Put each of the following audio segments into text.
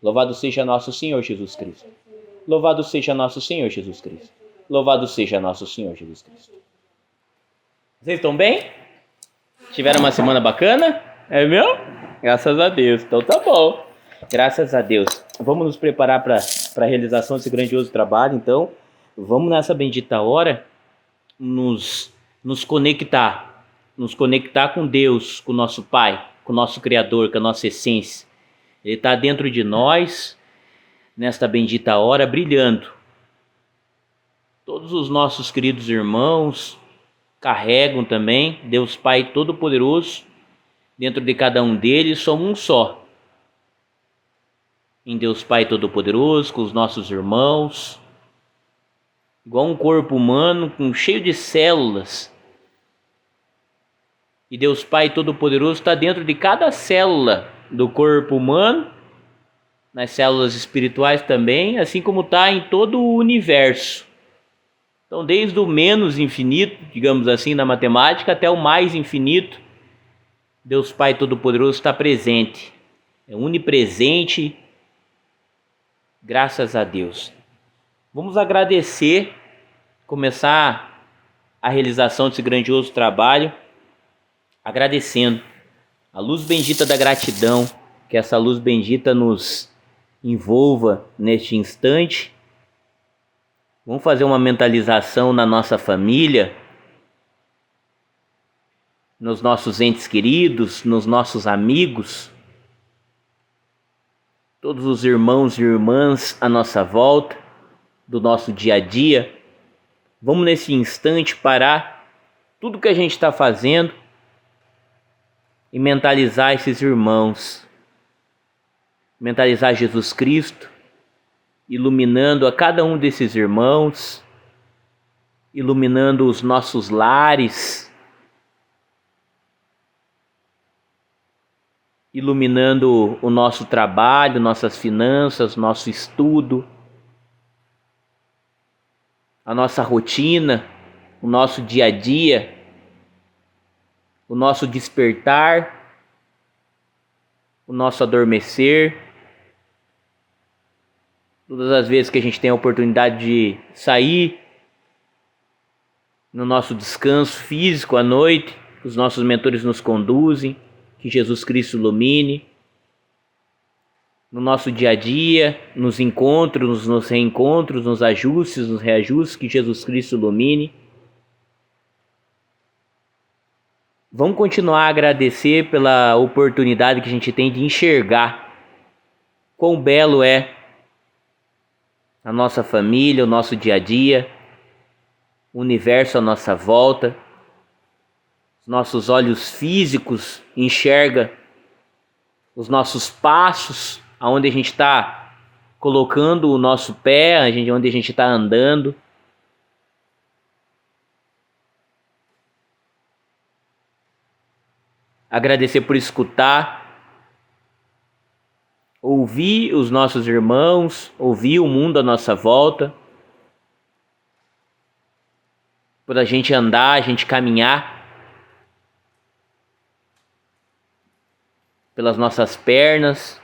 Louvado seja nosso Senhor Jesus Cristo. Louvado seja nosso Senhor Jesus Cristo. Louvado seja nosso Senhor Jesus Cristo. Vocês estão bem? Tiveram uma semana bacana? É meu? Graças a Deus. Então tá bom. Graças a Deus. Vamos nos preparar para a realização desse grandioso trabalho. Então, vamos nessa bendita hora nos conectar. Nos conectar com Deus, com o nosso Pai, com o nosso Criador, com a nossa essência. Ele está dentro de nós, nesta bendita hora, brilhando. Todos os nossos queridos irmãos carregam também Deus Pai Todo-Poderoso. Dentro de cada um deles somos um só. Em Deus Pai Todo-Poderoso, com os nossos irmãos. Igual um corpo humano cheio de células. E Deus Pai Todo-Poderoso está dentro de cada célula do corpo humano, nas células espirituais também, assim como está em todo o universo. Então, desde o menos infinito, digamos assim, na matemática, até o mais infinito, Deus Pai Todo-Poderoso está presente. É onipresente, graças a Deus. Vamos agradecer, começar a realização desse grandioso trabalho, agradecendo a luz bendita da gratidão, que essa luz bendita nos envolva neste instante. Vamos fazer uma mentalização na nossa família, nos nossos entes queridos, nos nossos amigos, todos os irmãos e irmãs à nossa volta, do nosso dia a dia. Vamos nesse instante parar tudo que a gente está fazendo e mentalizar esses irmãos, mentalizar Jesus Cristo, iluminando a cada um desses irmãos, iluminando os nossos lares, iluminando o nosso trabalho, nossas finanças, nosso estudo, a nossa rotina, o nosso dia a dia, o nosso despertar, o nosso adormecer. Todas as vezes que a gente tem a oportunidade de sair, no nosso descanso físico à noite, os nossos mentores nos conduzem, que Jesus Cristo ilumine. No nosso dia a dia, nos encontros, nos reencontros, nos ajustes, nos reajustes, que Jesus Cristo ilumine. Vamos continuar a agradecer pela oportunidade que a gente tem de enxergar quão belo é a nossa família, o nosso dia a dia, o universo à nossa volta. Os nossos olhos físicos enxergam os nossos passos, aonde a gente está colocando o nosso pé, onde a gente está andando. Agradecer por escutar, ouvir os nossos irmãos, ouvir o mundo à nossa volta, por a gente andar, a gente caminhar pelas nossas pernas,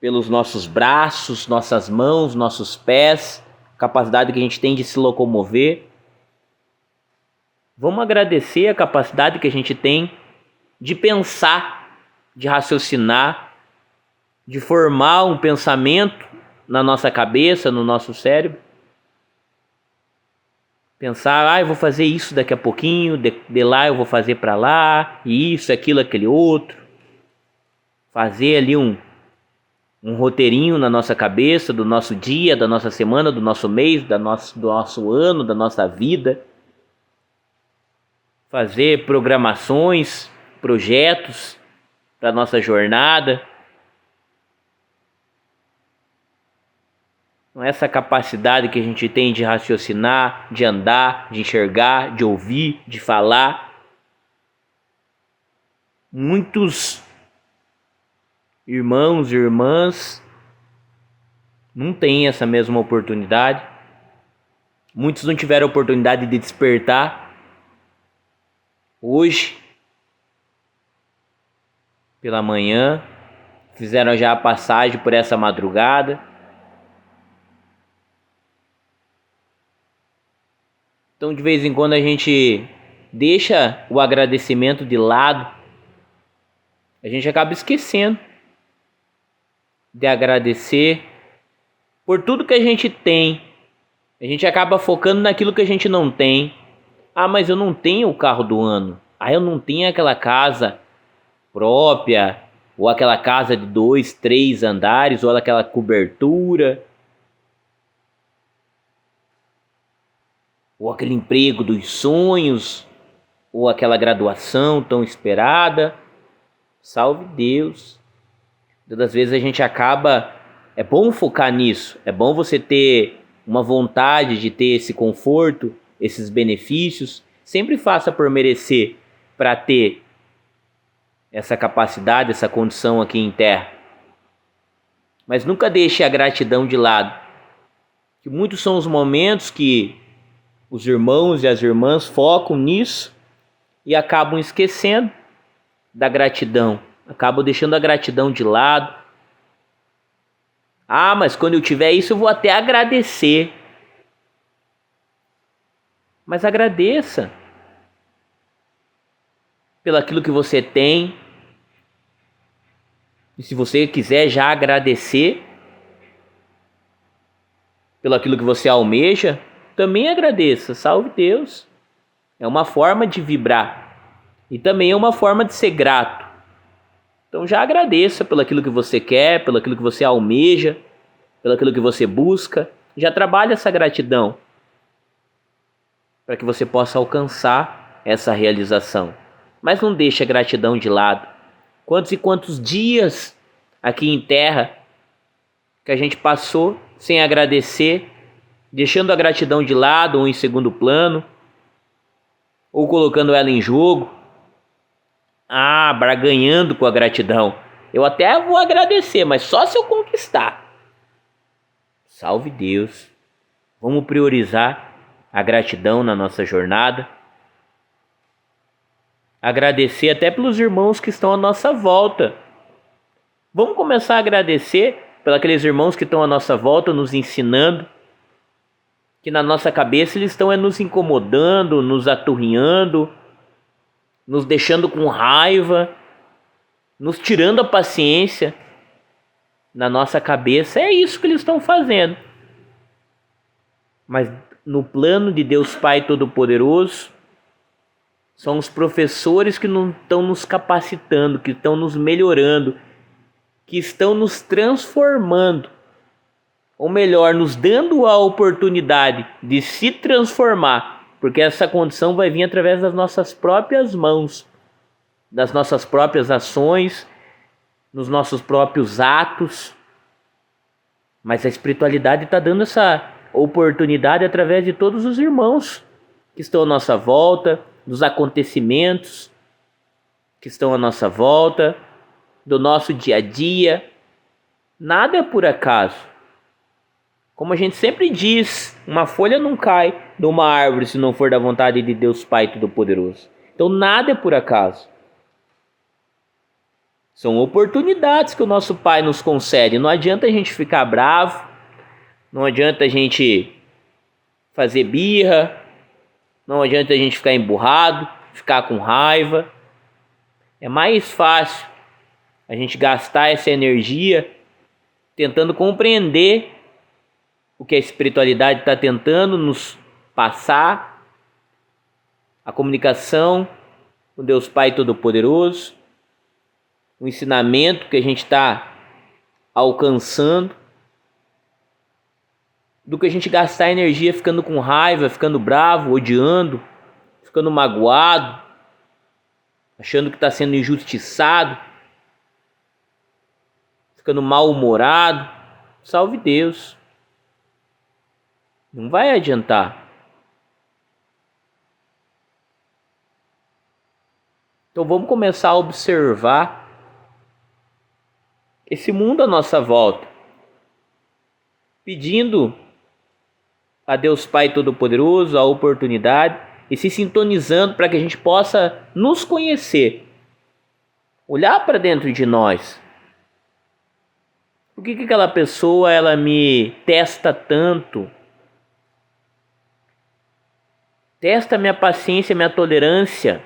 pelos nossos braços, nossas mãos, nossos pés, capacidade que a gente tem de se locomover. Vamos agradecer a capacidade que a gente tem de pensar, de raciocinar, de formar um pensamento na nossa cabeça, no nosso cérebro. Pensar, eu vou fazer isso daqui a pouquinho, de lá eu vou fazer para lá, e isso, aquilo, aquele outro. Fazer ali um roteirinho na nossa cabeça, do nosso dia, da nossa semana, do nosso mês, do nosso ano, da nossa vida. Fazer programações, projetos para a nossa jornada. Essa capacidade que a gente tem de raciocinar, de andar, de enxergar, de ouvir, de falar. Muitos irmãos e irmãs não têm essa mesma oportunidade. Muitos não tiveram a oportunidade de despertar hoje pela manhã, fizeram já a passagem por essa madrugada. Então, de vez em quando a gente deixa o agradecimento de lado, a gente acaba esquecendo de agradecer por tudo que a gente tem. A gente acaba focando naquilo que a gente não tem. Ah, mas eu não tenho o carro do ano. Ah, eu não tenho aquela casa própria, ou aquela casa de 2, 3 andares, ou aquela cobertura, ou aquele emprego dos sonhos, ou aquela graduação tão esperada. Salve Deus. Todas as vezes a gente acaba... É bom focar nisso. É bom você ter uma vontade de ter esse conforto, esses benefícios. Sempre faça por merecer para ter essa capacidade, essa condição aqui em terra. Mas nunca deixe a gratidão de lado. Que muitos são os momentos que os irmãos e as irmãs focam nisso e acabam esquecendo da gratidão. Acabam deixando a gratidão de lado. Ah, mas quando eu tiver isso eu vou até agradecer. Mas agradeça pelo aquilo que você tem. E se você quiser já agradecer pelo aquilo que você almeja, também agradeça. Salve Deus. É uma forma de vibrar. E também é uma forma de ser grato. Então já agradeça pelo aquilo que você quer, pelo aquilo que você almeja, pelo aquilo que você busca. Já trabalhe essa gratidão para que você possa alcançar essa realização. Mas não deixe a gratidão de lado. Quantos e quantos dias aqui em terra que a gente passou sem agradecer, deixando a gratidão de lado ou em segundo plano, ou colocando ela em jogo. Ah, barganhando com a gratidão. Eu até vou agradecer, mas só se eu conquistar. Salve Deus. Vamos priorizar a gratidão na nossa jornada. Agradecer até pelos irmãos que estão à nossa volta. Vamos começar a agradecer pelos aqueles irmãos que estão à nossa volta, nos ensinando, que na nossa cabeça eles estão nos incomodando, nos aturrinhando, nos deixando com raiva, nos tirando a paciência. Na nossa cabeça é isso que eles estão fazendo. Mas no plano de Deus Pai Todo-Poderoso, são os professores que não estão nos capacitando, que estão nos melhorando, que estão nos transformando. Ou melhor, nos dando a oportunidade de se transformar, porque essa condição vai vir através das nossas próprias mãos, das nossas próprias ações, nos nossos próprios atos. Mas a espiritualidade está dando essa oportunidade através de todos os irmãos que estão à nossa volta, dos acontecimentos que estão à nossa volta, do nosso dia a dia. Nada é por acaso. Como a gente sempre diz, uma folha não cai de uma árvore se não for da vontade de Deus Pai Todo-Poderoso. Então nada é por acaso. São oportunidades que o nosso Pai nos concede. Não adianta a gente ficar bravo, não adianta a gente fazer birra, não adianta a gente ficar emburrado, ficar com raiva. É mais fácil a gente gastar essa energia tentando compreender o que a espiritualidade está tentando nos passar, a comunicação com Deus Pai Todo-Poderoso, o ensinamento que a gente está alcançando, do que a gente gastar energia ficando com raiva, ficando bravo, odiando, ficando magoado, achando que está sendo injustiçado, ficando mal-humorado. Salve Deus. Não vai adiantar. Então vamos começar a observar esse mundo à nossa volta, pedindo a Deus Pai Todo-Poderoso a oportunidade e se sintonizando para que a gente possa nos conhecer, olhar para dentro de nós Por que aquela pessoa ela me testa tanto? Testa minha paciência, minha tolerância.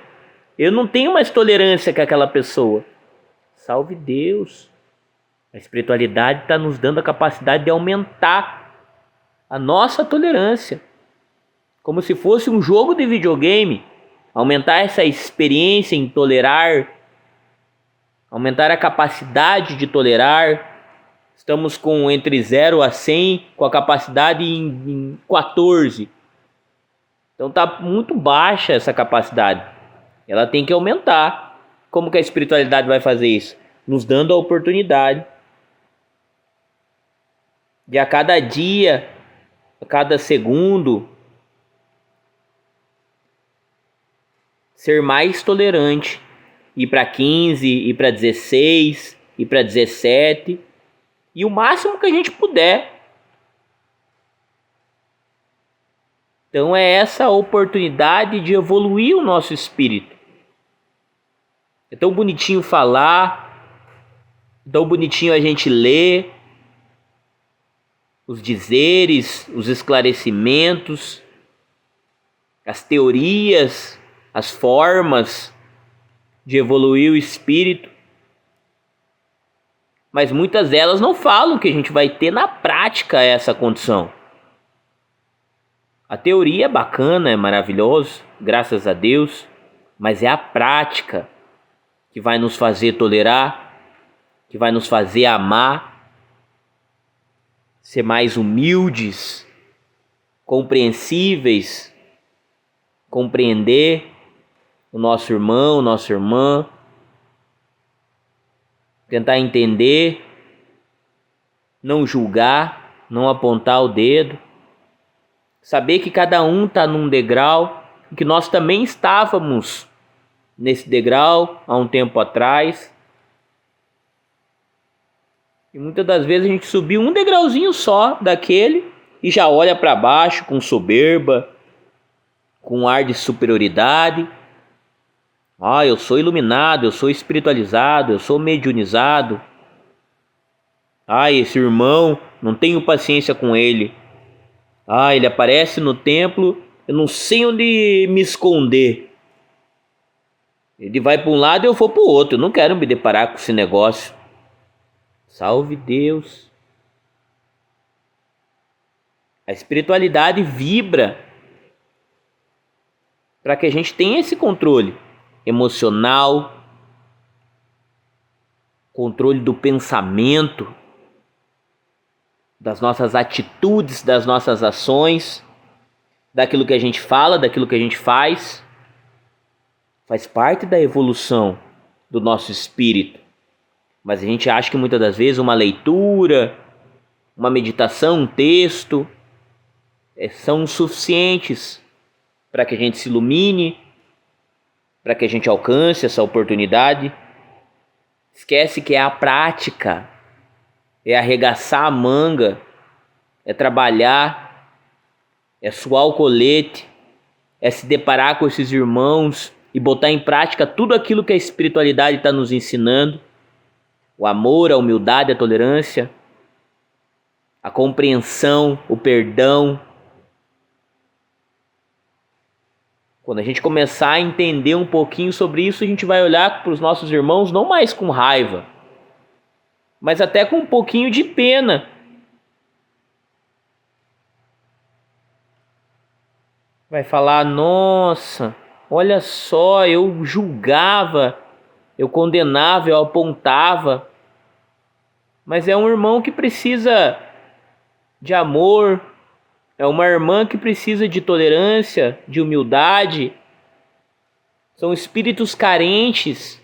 Eu não tenho mais tolerância que aquela pessoa. Salve Deus. A espiritualidade está nos dando a capacidade de aumentar a nossa tolerância. Como se fosse um jogo de videogame. Aumentar essa experiência em tolerar. Aumentar a capacidade de tolerar. Estamos com entre 0 a 100, com a capacidade em 14. Então está muito baixa essa capacidade. Ela tem que aumentar. Como que a espiritualidade vai fazer isso? Nos dando a oportunidade de a cada dia, a cada segundo, ser mais tolerante. Ir para 15, ir para 16, ir para 17. E o máximo que a gente puder. Então é essa oportunidade de evoluir o nosso espírito. É tão bonitinho falar, tão bonitinho a gente ler os dizeres, os esclarecimentos, as teorias, as formas de evoluir o espírito. Mas muitas delas não falam que a gente vai ter na prática essa condição. A teoria é bacana, é maravilhoso, graças a Deus, mas é a prática que vai nos fazer tolerar, que vai nos fazer amar, ser mais humildes, compreensíveis, compreender o nosso irmão, nossa irmã, tentar entender, não julgar, não apontar o dedo, saber que cada um está num degrau, que nós também estávamos nesse degrau há um tempo atrás. E muitas das vezes a gente subiu um degrauzinho só daquele e já olha para baixo com soberba, com um ar de superioridade. Eu sou iluminado, eu sou espiritualizado, eu sou mediunizado. Esse irmão, não tenho paciência com ele. Ele aparece no templo, eu não sei onde me esconder. Ele vai para um lado e eu vou para o outro. Eu não quero me deparar com esse negócio. Salve Deus. A espiritualidade vibra para que a gente tenha esse controle emocional, controle do pensamento, das nossas atitudes, das nossas ações, daquilo que a gente fala, daquilo que a gente faz. Faz parte da evolução do nosso espírito. Mas a gente acha que muitas das vezes uma leitura, uma meditação, um texto são suficientes para que a gente se ilumine, para que a gente alcance essa oportunidade. Esquece que é a prática, é arregaçar a manga, é trabalhar, é suar o colete, é se deparar com esses irmãos e botar em prática tudo aquilo que a espiritualidade está nos ensinando. O amor, a humildade, a tolerância, a compreensão, o perdão. Quando a gente começar a entender um pouquinho sobre isso, a gente vai olhar para os nossos irmãos não mais com raiva, mas até com um pouquinho de pena. Vai falar: nossa, olha só, eu julgava, eu condenava, eu apontava, mas é um irmão que precisa de amor, é uma irmã que precisa de tolerância, de humildade. São espíritos carentes,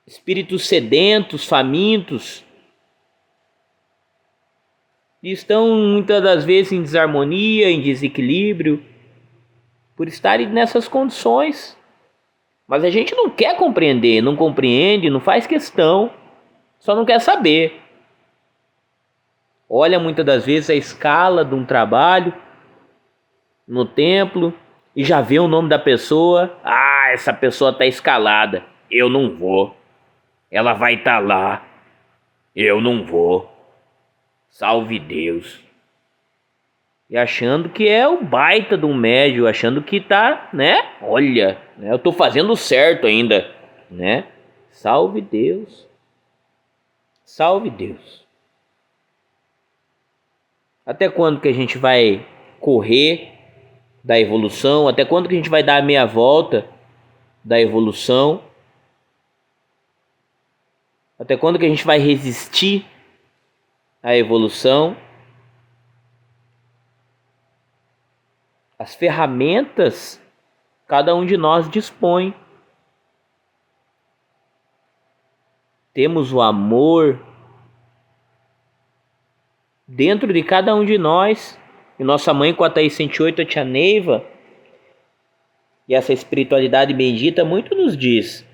espíritos sedentos, famintos, e estão muitas das vezes em desarmonia, em desequilíbrio, por estarem nessas condições. Mas a gente não quer compreender, não compreende, não faz questão, só não quer saber. Olha muitas das vezes a escala de um trabalho no templo e já vê o nome da pessoa. Essa pessoa está escalada, eu não vou. Ela vai estar lá. Eu não vou. Salve Deus. E achando que é o baita de um médio, achando que tá, né? Olha, né, eu tô fazendo certo ainda, né? Salve Deus. Salve Deus. Até quando que a gente vai correr da evolução? Até quando que a gente vai dar a meia volta da evolução? Até quando que a gente vai resistir à evolução? As ferramentas cada um de nós dispõe. Temos o amor dentro de cada um de nós. E nossa mãe com a Thaís 108, a tia Neiva, e essa espiritualidade bendita muito nos diz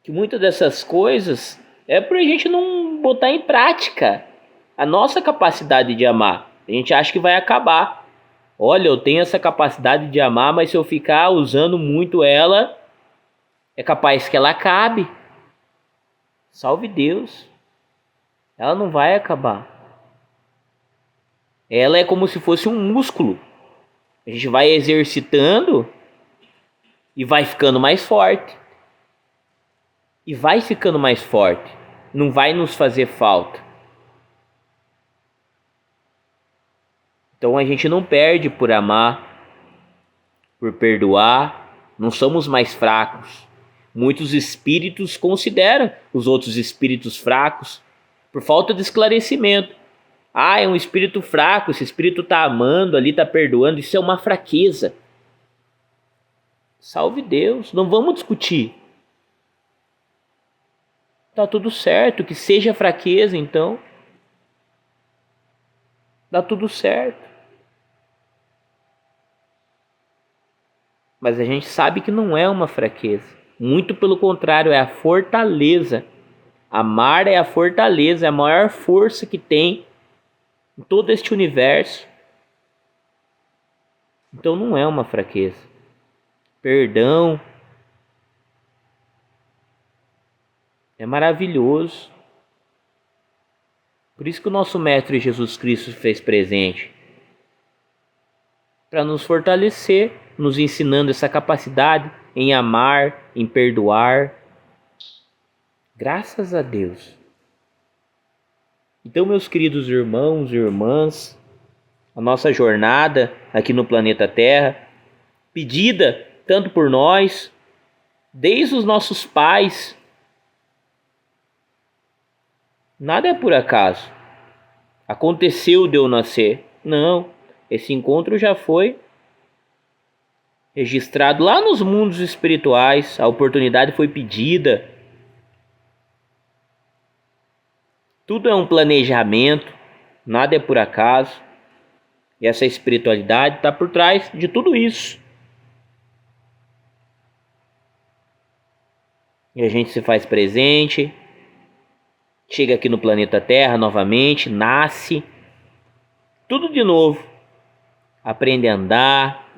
que muitas dessas coisas é pra gente não botar em prática a nossa capacidade de amar. A gente acha que vai acabar. Olha, eu tenho essa capacidade de amar, mas se eu ficar usando muito ela, é capaz que ela acabe. Salve Deus. Ela não vai acabar. Ela é como se fosse um músculo. A gente vai exercitando e vai ficando mais forte. E vai ficando mais forte. Não vai nos fazer falta. Então a gente não perde por amar, por perdoar. Não somos mais fracos. Muitos espíritos consideram os outros espíritos fracos por falta de esclarecimento. Ah, é um espírito fraco, esse espírito está amando ali, está perdoando, isso é uma fraqueza. Salve Deus, não vamos discutir. Tá tudo certo, que seja fraqueza então. Dá tudo certo. Mas a gente sabe que não é uma fraqueza. Muito pelo contrário, é a fortaleza. Amar é a fortaleza, é a maior força que tem em todo este universo. Então não é uma fraqueza. Perdão é maravilhoso. Por isso que o nosso Mestre Jesus Cristo fez presente. Para nos fortalecer, nos ensinando essa capacidade em amar, em perdoar. Graças a Deus. Então, meus queridos irmãos e irmãs, a nossa jornada aqui no planeta Terra, pedida tanto por nós, desde os nossos pais, nada é por acaso. Aconteceu de eu nascer. Não, esse encontro já foi registrado lá nos mundos espirituais, a oportunidade foi pedida. Tudo é um planejamento, nada é por acaso. E essa espiritualidade está por trás de tudo isso. E a gente se faz presente, chega aqui no planeta Terra novamente, nasce, tudo de novo. Aprende a andar,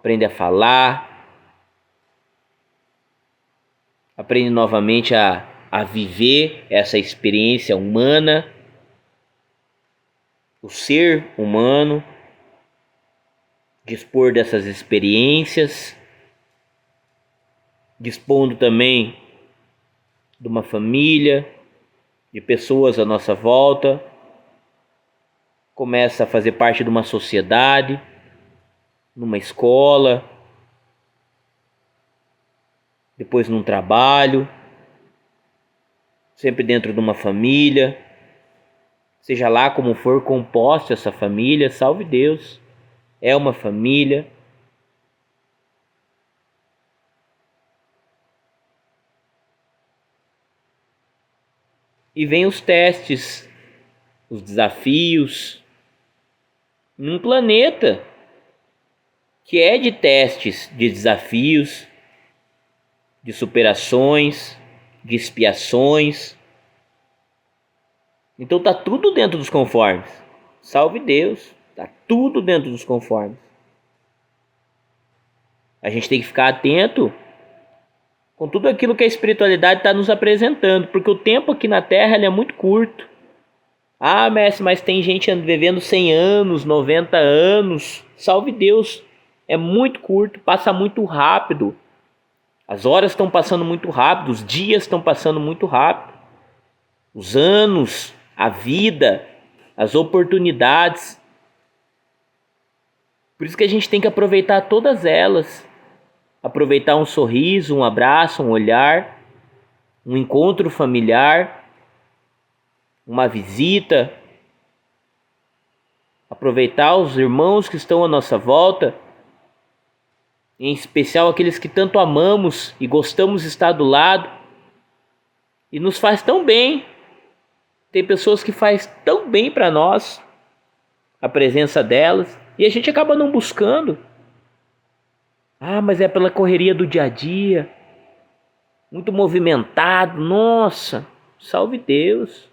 aprende a falar, aprende novamente a viver essa experiência humana, o ser humano, dispor dessas experiências, dispondo também de uma família, de pessoas à nossa volta, começa a fazer parte de uma sociedade, numa escola, depois num trabalho, sempre dentro de uma família, seja lá como for composta essa família, salve Deus, é uma família. E vem os testes, os desafios, num planeta que é de testes, de desafios, de superações, de expiações. Então tá tudo dentro dos conformes. Salve Deus, tá tudo dentro dos conformes. A gente tem que ficar atento com tudo aquilo que a espiritualidade está nos apresentando, porque o tempo aqui na Terra ele é muito curto. Ah, mestre, mas tem gente vivendo 100 anos, 90 anos. Salve Deus, é muito curto, passa muito rápido. As horas estão passando muito rápido, os dias estão passando muito rápido. Os anos, a vida, as oportunidades. Por isso que a gente tem que aproveitar todas elas. Aproveitar um sorriso, um abraço, um olhar, um encontro familiar, uma visita. Aproveitar os irmãos que estão à nossa volta, em especial aqueles que tanto amamos e gostamos de estar do lado. E nos faz tão bem. Tem pessoas que faz tão bem para nós a presença delas e a gente acaba não buscando. Ah, mas é pela correria do dia a dia, muito movimentado. Nossa, salve Deus.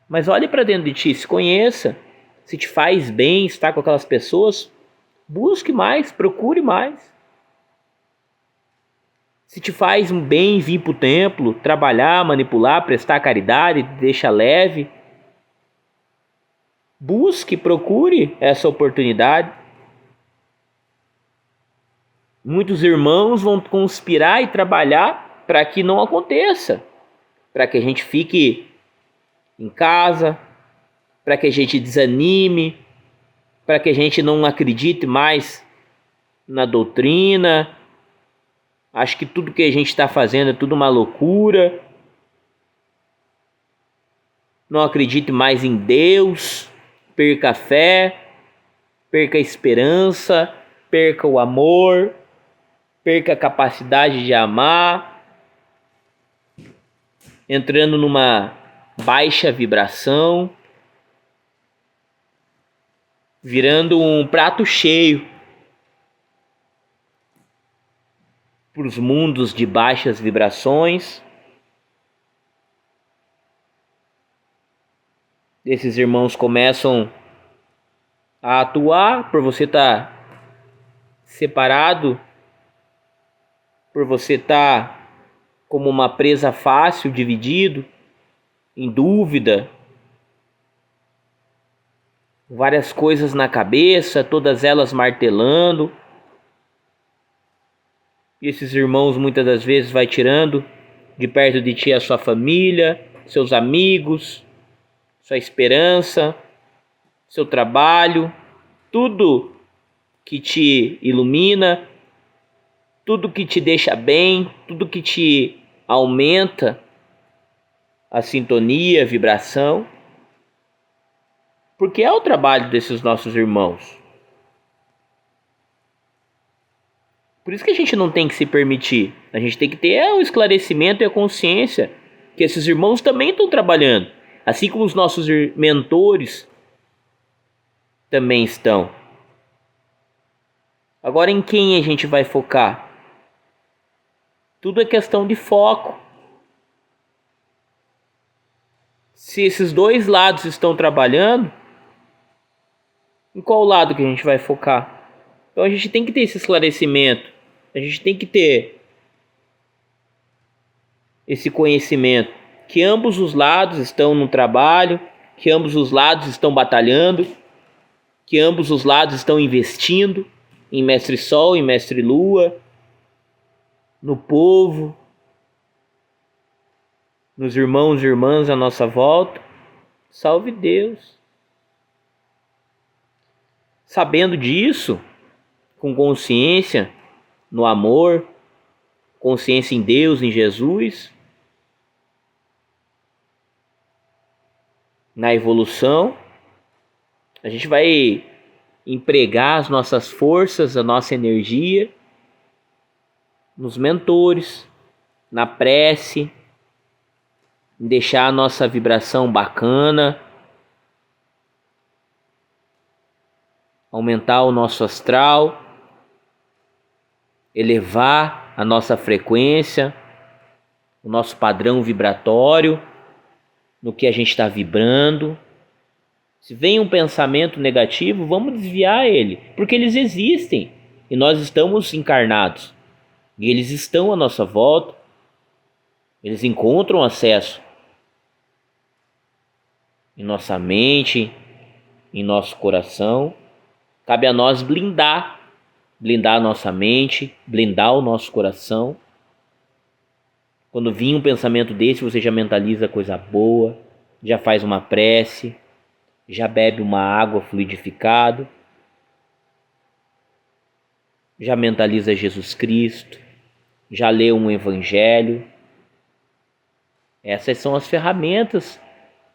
Mas olhe para dentro de ti, se conheça. Se te faz bem estar com aquelas pessoas, busque mais, procure mais. Se te faz bem vir para o templo, trabalhar, manipular, prestar caridade, deixa leve, busque, procure essa oportunidade. Muitos irmãos vão conspirar e trabalhar para que não aconteça, para que a gente fique em casa, para que a gente desanime, para que a gente não acredite mais na doutrina. Acho que tudo que a gente está fazendo é tudo uma loucura. Não acredite mais em Deus, perca a fé, perca a esperança, perca o amor, perca a capacidade de amar, entrando numa baixa vibração, virando um prato cheio para os mundos de baixas vibrações. Esses irmãos começam a atuar por você estar separado, por você estar como uma presa fácil, dividido, em dúvida, várias coisas na cabeça, todas elas martelando. E esses irmãos muitas das vezes vai tirando de perto de ti a sua família, seus amigos, sua esperança, seu trabalho, tudo que te ilumina, tudo que te deixa bem, tudo que te aumenta a sintonia, a vibração. Porque é o trabalho desses nossos irmãos. Por isso que a gente não tem que se permitir. A gente tem que ter o esclarecimento e a consciência que esses irmãos também estão trabalhando. Assim como os nossos mentores também estão. Agora, em quem a gente vai focar? Tudo é questão de foco. Se esses dois lados estão trabalhando, em qual lado que a gente vai focar? Então a gente tem que ter esse esclarecimento. A gente tem que ter esse conhecimento. Que ambos os lados estão no trabalho, que ambos os lados estão batalhando, que ambos os lados estão investindo em Mestre Sol, em Mestre Lua, no povo, nos irmãos e irmãs à nossa volta. Salve Deus! Sabendo disso, com consciência no amor, consciência em Deus, em Jesus, na evolução, a gente vai empregar as nossas forças, a nossa energia nos mentores, na prece, em deixar a nossa vibração bacana, aumentar o nosso astral, elevar a nossa frequência, o nosso padrão vibratório, no que a gente está vibrando. Se vem um pensamento negativo, vamos desviar ele, porque eles existem e nós estamos encarnados. E eles estão à nossa volta, eles encontram acesso em nossa mente, em nosso coração. Cabe a nós blindar a nossa mente, blindar o nosso coração. Quando vir um pensamento desse, você já mentaliza coisa boa, já faz uma prece, já bebe uma água fluidificada, já mentaliza Jesus Cristo, já lê um evangelho. Essas são as ferramentas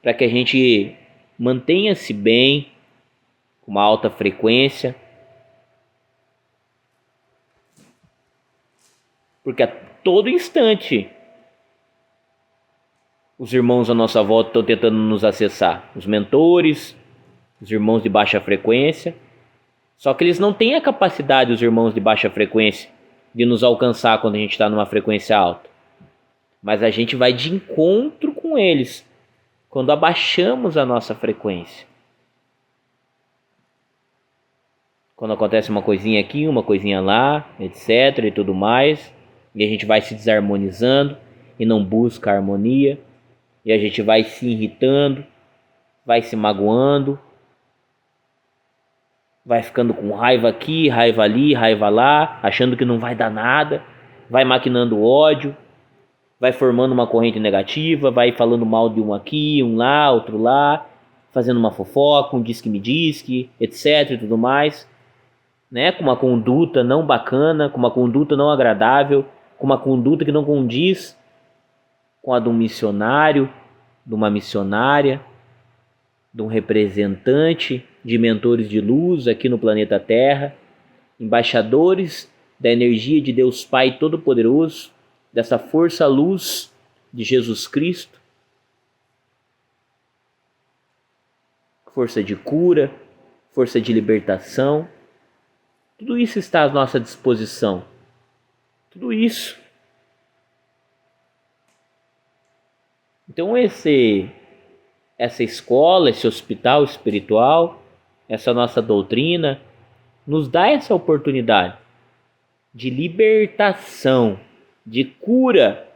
para que a gente mantenha-se bem, com uma alta frequência, porque a todo instante os irmãos à nossa volta estão tentando nos acessar, os mentores, os irmãos de baixa frequência, só que eles não têm a capacidade, os irmãos de baixa frequência, de nos alcançar quando a gente está numa frequência alta, mas a gente vai de encontro com eles quando abaixamos a nossa frequência. Quando acontece uma coisinha aqui, uma coisinha lá, etc. e tudo mais, e a gente vai se desarmonizando e não busca a harmonia, e a gente vai se irritando, vai se magoando, vai ficando com raiva aqui, raiva ali, raiva lá, achando que não vai dar nada, vai maquinando ódio, vai formando uma corrente negativa, vai falando mal de um aqui, um lá, outro lá, fazendo uma fofoca, um diz-que-me diz-que, etc. e tudo mais, né? Com uma conduta não bacana, com uma conduta não agradável, com uma conduta que não condiz com a de um missionário, de uma missionária, de um representante de mentores de luz aqui no planeta Terra, embaixadores da energia de Deus Pai Todo-Poderoso, dessa força-luz de Jesus Cristo, força de cura, força de libertação. Tudo isso está à nossa disposição. Tudo isso. Então essa escola, esse hospital espiritual, essa nossa doutrina, nos dá essa oportunidade de libertação, de cura.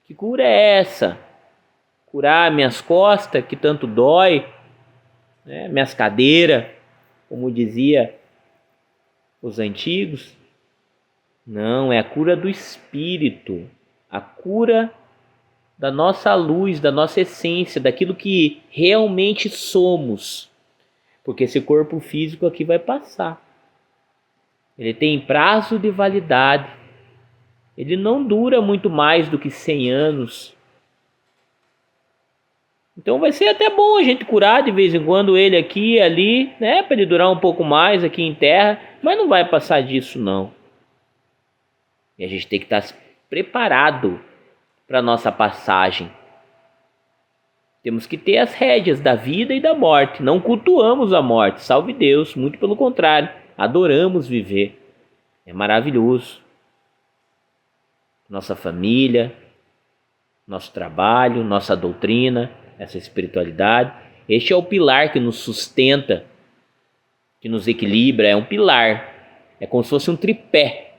Que cura é essa? Curar minhas costas, que tanto dói, né? Minhas cadeiras, como dizia os antigos. Não, é a cura do espírito, a cura da nossa luz, da nossa essência, daquilo que realmente somos. Porque esse corpo físico aqui vai passar. Ele tem prazo de validade. Ele não dura muito mais do que 100 anos. Então vai ser até bom a gente curar de vez em quando ele aqui e ali, né? Para ele durar um pouco mais aqui em terra. Mas não vai passar disso, não. E a gente tem que estar preparado para a nossa passagem. Temos que ter as rédeas da vida e da morte. Não cultuamos a morte, salve Deus. Muito pelo contrário, adoramos viver. É maravilhoso. Nossa família, nosso trabalho, nossa doutrina, essa espiritualidade. Este é o pilar que nos sustenta, que nos equilibra. É um pilar. É como se fosse um tripé.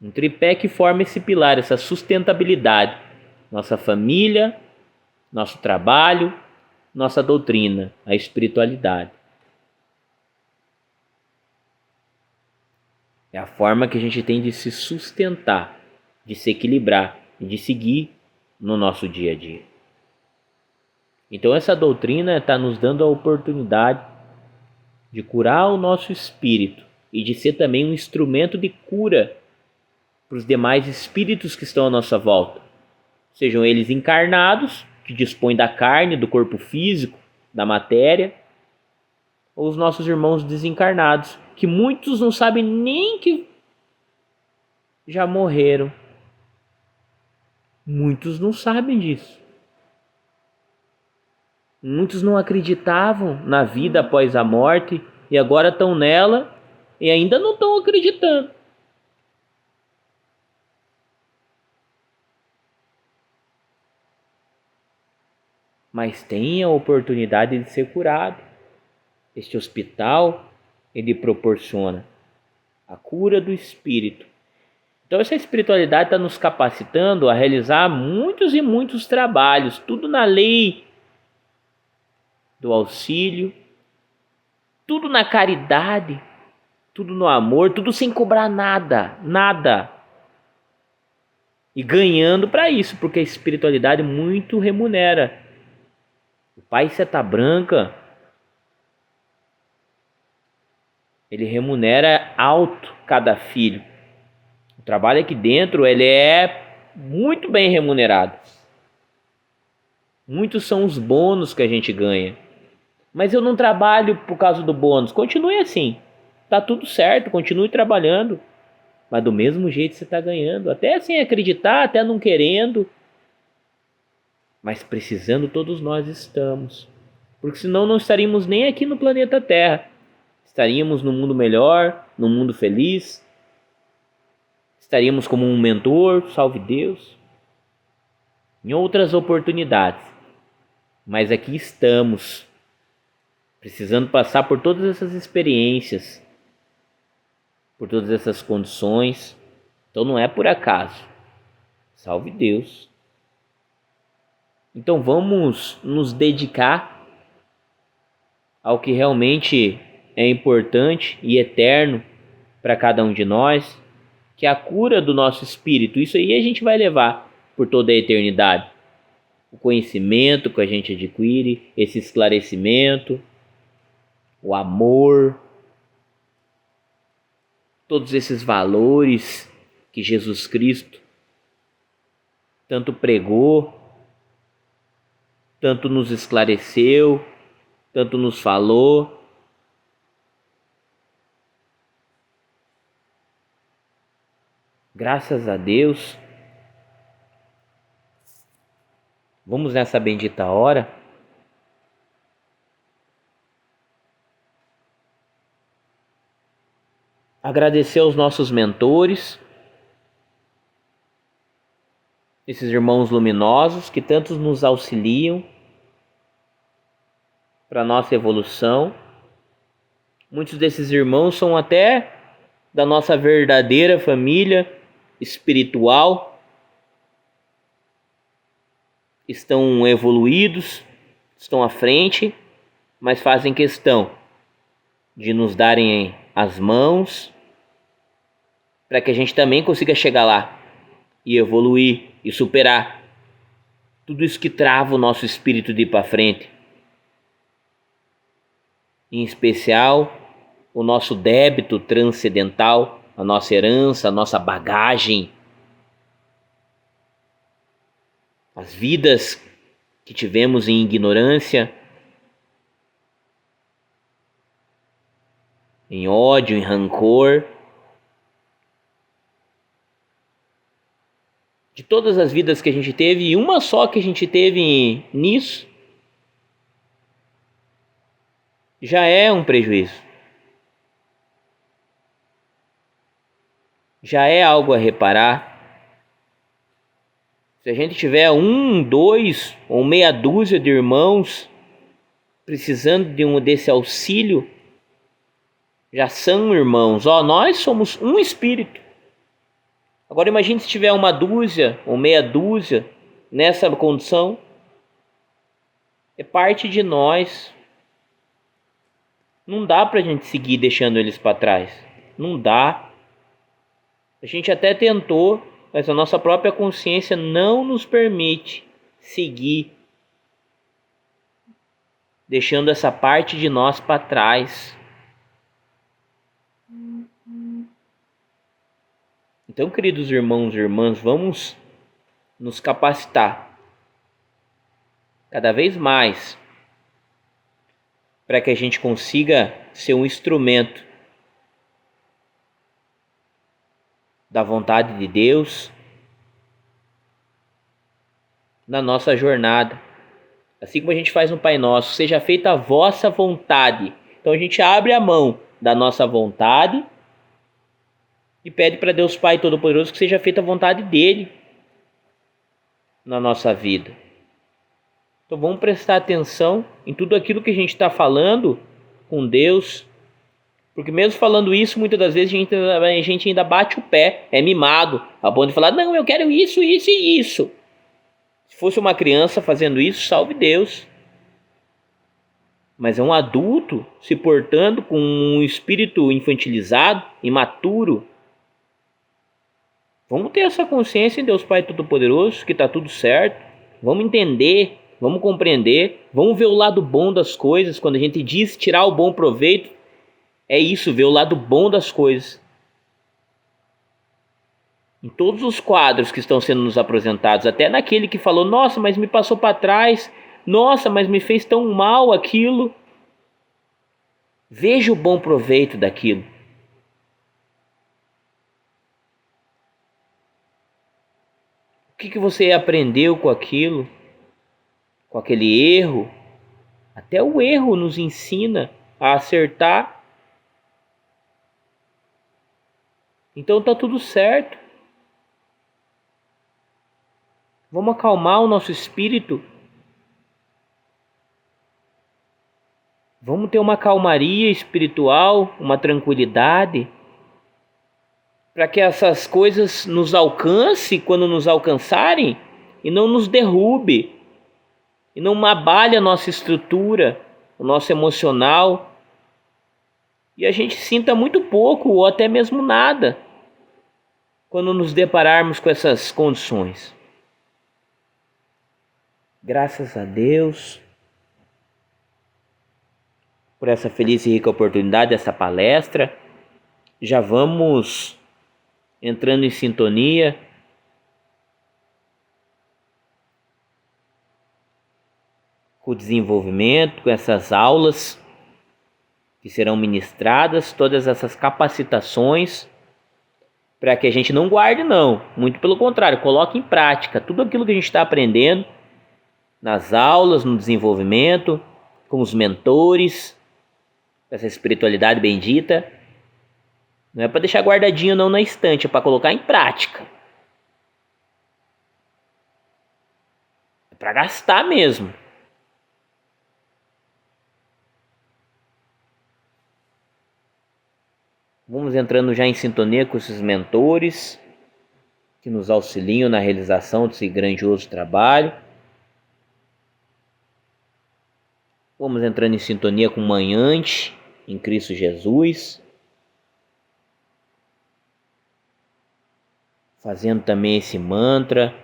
Um tripé que forma esse pilar, essa sustentabilidade. Nossa família, nosso trabalho, nossa doutrina, a espiritualidade. É a forma que a gente tem de se sustentar, de se equilibrar e de seguir no nosso dia a dia. Então essa doutrina está nos dando a oportunidade de curar o nosso espírito e de ser também um instrumento de cura para os demais espíritos que estão à nossa volta, sejam eles encarnados, que dispõem da carne, do corpo físico, da matéria, ou os nossos irmãos desencarnados, que muitos não sabem nem que já morreram. Muitos não sabem disso. Muitos não acreditavam na vida após a morte e agora estão nela e ainda não estão acreditando. Mas tem a oportunidade de ser curado. Este hospital, ele proporciona a cura do espírito Então essa espiritualidade está nos capacitando a realizar muitos e muitos trabalhos, tudo na lei do auxílio, tudo na caridade, tudo no amor, tudo sem cobrar nada, nada. E ganhando para isso, porque a espiritualidade muito remunera. O pai Seta Branca, ele remunera alto cada filho. O trabalho aqui dentro, ele é muito bem remunerado. Muitos são os bônus que a gente ganha. Mas eu não trabalho por causa do bônus. Continue assim. Tá tudo certo, continue trabalhando. Mas do mesmo jeito você está ganhando. Até sem acreditar, até não querendo. Mas precisando todos nós estamos. Porque senão não estaríamos nem aqui no planeta Terra. Estaríamos num mundo melhor, num mundo feliz. Estaríamos como um mentor, salve Deus. Em outras oportunidades. Mas aqui estamos. Precisando passar por todas essas experiências. Por todas essas condições. Então não é por acaso. Salve Deus. Então vamos nos dedicar ao que realmente é importante e eterno para cada um de nós, que é a cura do nosso espírito. Isso aí a gente vai levar por toda a eternidade. O conhecimento que a gente adquire, esse esclarecimento, o amor, todos esses valores que Jesus Cristo tanto pregou, tanto nos esclareceu, tanto nos falou. Graças a Deus. Vamos nessa bendita hora. Agradecer aos nossos mentores, esses irmãos luminosos que tantos nos auxiliam para a nossa evolução. Muitos desses irmãos são até da nossa verdadeira família espiritual, estão evoluídos, estão à frente, mas fazem questão de nos darem as mãos para que a gente também consiga chegar lá e evoluir e superar tudo isso que trava o nosso espírito de ir para frente. Em especial, o nosso débito transcendental, a nossa herança, a nossa bagagem, as vidas que tivemos em ignorância, em ódio, em rancor, de todas as vidas que a gente teve, e uma só que a gente teve nisso, já é um prejuízo. Já é algo a reparar. Se a gente tiver 1, 2 ou meia dúzia de irmãos precisando desse auxílio, já são irmãos. Nós somos um espírito. Agora imagine se tiver 1 dúzia ou meia dúzia nessa condição. É parte de nós. Não dá pra gente seguir deixando eles para trás. Não dá. A gente até tentou, mas a nossa própria consciência não nos permite seguir deixando essa parte de nós para trás. Então, queridos irmãos e irmãs, vamos nos capacitar cada vez mais para que a gente consiga ser um instrumento da vontade de Deus na nossa jornada. Assim como a gente faz no Pai Nosso, seja feita a vossa vontade. Então a gente abre a mão da nossa vontade e pede para Deus Pai Todo-Poderoso que seja feita a vontade dele na nossa vida. Então vamos prestar atenção em tudo aquilo que a gente está falando com Deus, Porque mesmo falando isso, muitas das vezes a gente ainda bate o pé, é mimado, a ponto de falar, não, eu quero isso, isso e isso. Se fosse uma criança fazendo isso, salve Deus. Mas é um adulto se portando com um espírito infantilizado, imaturo. Vamos ter essa consciência em Deus Pai Todo-Poderoso, que está tudo certo. Vamos entender, vamos compreender, vamos ver o lado bom das coisas. Quando a gente diz tirar o bom proveito, é isso, ver o lado bom das coisas. Em todos os quadros que estão sendo nos apresentados, até naquele que falou, nossa, mas me passou para trás, nossa, mas me fez tão mal aquilo. Veja o bom proveito daquilo. O que você aprendeu com aquilo? Com aquele erro? Até o erro nos ensina a acertar. Então tá tudo certo. Vamos acalmar o nosso espírito. Vamos ter uma calmaria espiritual, uma tranquilidade, para que essas coisas nos alcancem quando nos alcançarem e não nos derrube, e não abale a nossa estrutura, o nosso emocional, e a gente sinta muito pouco ou até mesmo nada quando nos depararmos com essas condições. Graças a Deus por essa feliz e rica oportunidade dessa palestra. Já vamos entrando em sintonia com o desenvolvimento, com essas aulas que serão ministradas, todas essas capacitações, para que a gente não guarde não, muito pelo contrário, coloque em prática tudo aquilo que a gente está aprendendo nas aulas, no desenvolvimento, com os mentores, essa espiritualidade bendita. Não é para deixar guardadinho não na estante, é para colocar em prática. É para gastar mesmo. Vamos entrando já em sintonia com esses mentores que nos auxiliam na realização desse grandioso trabalho. Vamos entrando em sintonia com o manhante em Cristo Jesus. Fazendo também esse mantra.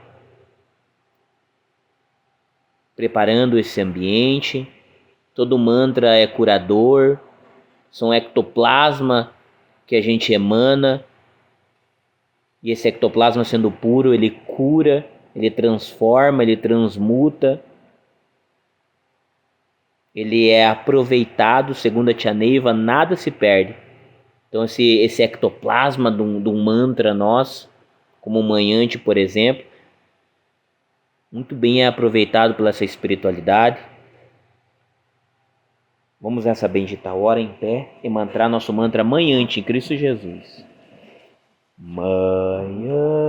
Preparando esse ambiente. Todo mantra é curador. São ectoplasma que a gente emana. E esse ectoplasma, sendo puro, ele cura, ele transforma, ele transmuta. Ele é aproveitado, segundo a Tia Neiva, nada se perde. Então esse ectoplasma de um mantra nosso, como o manhante, por exemplo, muito bem é aproveitado pela essa espiritualidade. Vamos nessa bendita hora em pé e mantrar nosso mantra manhante em Cristo Jesus. Manhã.